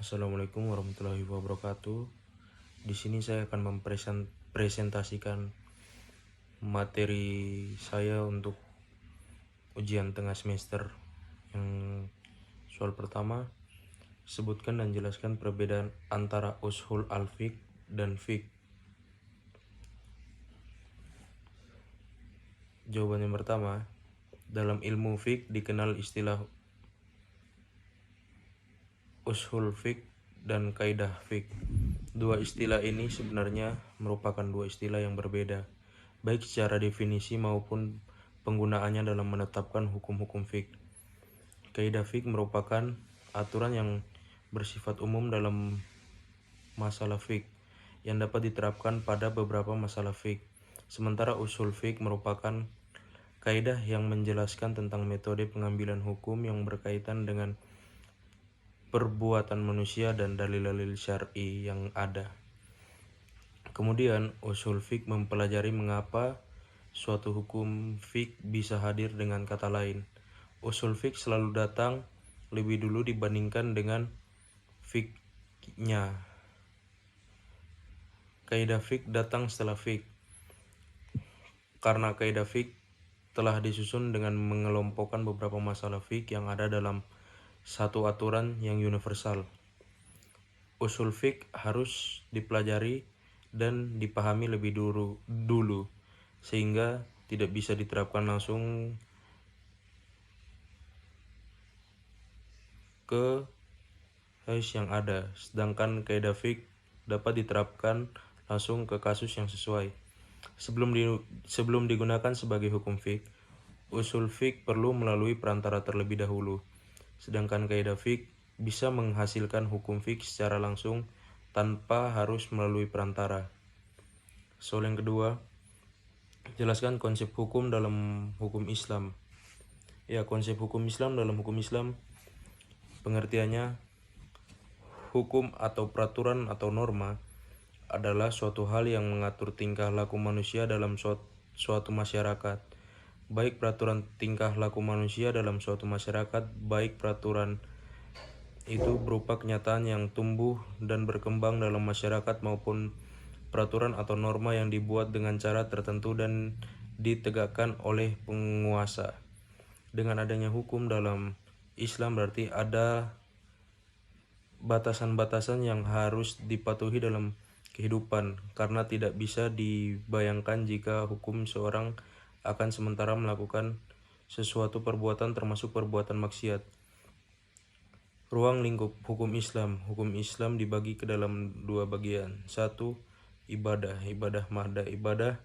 Assalamualaikum warahmatullahi wabarakatuh. Di sini saya akan mempresentasikan materi saya untuk ujian tengah semester. Yang soal pertama, sebutkan dan jelaskan perbedaan antara ushul al-fiqh dan fiqh. Jawaban yang pertama, dalam ilmu fiqh dikenal istilah ushul fiqh dan kaidah fiqh. Dua istilah ini sebenarnya merupakan dua istilah yang berbeda, baik secara definisi maupun penggunaannya dalam menetapkan hukum-hukum fiqh. Kaidah fiqh merupakan aturan yang bersifat umum dalam masalah fiqh yang dapat diterapkan pada beberapa masalah fiqh. Sementara usul fiqh merupakan kaidah yang menjelaskan tentang metode pengambilan hukum yang berkaitan dengan perbuatan manusia dan dalil-dalil syar'i yang ada. Kemudian, usul fiqh mempelajari mengapa suatu hukum fiqh bisa hadir dengan kata lain. Usul fiqh selalu datang lebih dulu dibandingkan dengan fiqhnya. Kaidah fiqh datang setelah fiqh. Karena kaidah fiqh telah disusun dengan mengelompokkan beberapa masalah fiqh yang ada dalam satu aturan yang universal. Usul fiqh harus dipelajari dan dipahami lebih dulu sehingga tidak bisa diterapkan langsung ke case yang ada, sedangkan kaidah fiqh dapat diterapkan langsung ke kasus yang sesuai. Sebelum digunakan sebagai hukum fiqh, usul fiqh perlu melalui perantara terlebih dahulu, sedangkan kaidah fiqh bisa menghasilkan hukum fiqh secara langsung tanpa harus melalui perantara. Soal yang kedua, jelaskan konsep hukum dalam hukum Islam. Ya, konsep hukum Islam dalam hukum Islam pengertiannya, hukum atau peraturan atau norma adalah suatu hal yang mengatur tingkah laku manusia dalam suatu masyarakat. Baik peraturan tingkah laku manusia dalam suatu masyarakat, baik peraturan itu berupa kenyataan yang tumbuh dan berkembang dalam masyarakat maupun peraturan atau norma yang dibuat dengan cara tertentu dan ditegakkan oleh penguasa. Dengan adanya hukum dalam Islam berarti ada batasan-batasan yang harus dipatuhi dalam kehidupan, karena tidak bisa dibayangkan jika hukum seorang akan sementara melakukan sesuatu perbuatan termasuk perbuatan maksiat. Ruang lingkup hukum Islam. Hukum Islam dibagi ke dalam dua bagian. Satu, ibadah. Ibadah mahda. Ibadah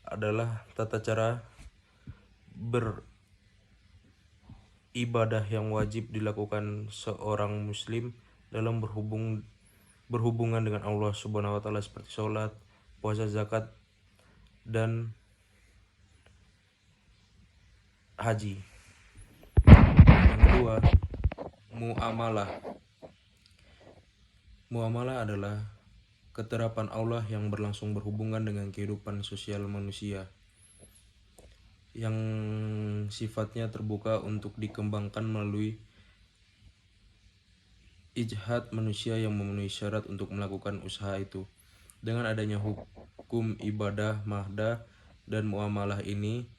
adalah tata cara beribadah yang wajib dilakukan seorang muslim dalam berhubungan dengan Allah Subhanahu wa taala, seperti sholat, puasa, zakat, dan haji. Yang kedua, muamalah. Muamalah adalah keterapan Allah yang berlangsung berhubungan dengan kehidupan sosial manusia, yang sifatnya terbuka untuk dikembangkan melalui ijtihad manusia yang memenuhi syarat untuk melakukan usaha itu. Dengan adanya hukum ibadah, mahdah, dan muamalah ini,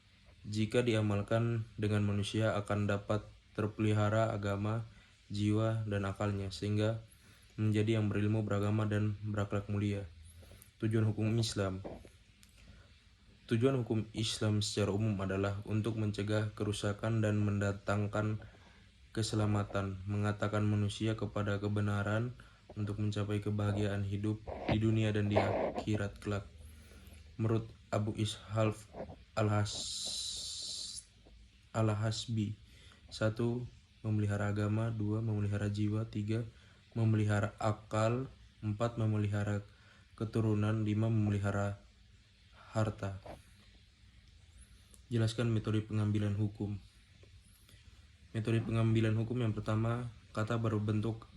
jika diamalkan dengan manusia akan dapat terpelihara agama, jiwa, dan akalnya, sehingga menjadi yang berilmu, beragama, dan berakhlak mulia. Tujuan hukum Islam. Tujuan hukum Islam secara umum adalah untuk mencegah kerusakan dan mendatangkan keselamatan, mengantarkan manusia kepada kebenaran untuk mencapai kebahagiaan hidup di dunia dan di akhirat kelak. Menurut Abu Ishaq Al-Hasbi, 1. Memelihara agama, 2. Memelihara jiwa, 3. Memelihara akal, 4. Memelihara keturunan, 5. Memelihara harta. Jelaskan metode pengambilan hukum. Metode pengambilan hukum yang pertama, kata berbentuk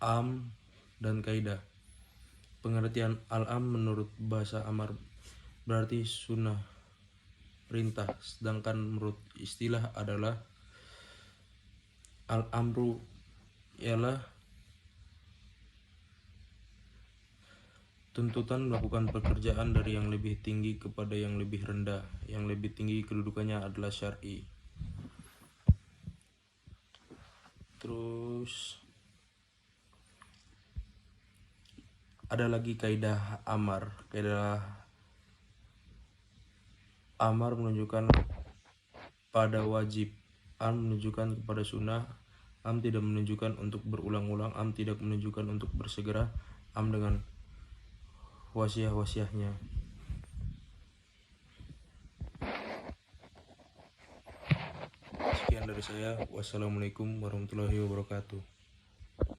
am dan kaidah. Pengertian al-am menurut bahasa Amar berarti sunnah, perintah, sedangkan menurut istilah adalah al-amru ialah Tuntutan melakukan pekerjaan dari yang lebih tinggi kepada yang lebih rendah. Yang lebih tinggi kedudukannya adalah syar'i. Terus ada lagi kaidah amar. Kaidah amar menunjukkan pada wajib, menunjukkan kepada sunnah, tidak menunjukkan untuk berulang-ulang, tidak menunjukkan untuk bersegera, dengan wasiah-wasiahnya. Sekian dari saya. Wassalamualaikum warahmatullahi wabarakatuh.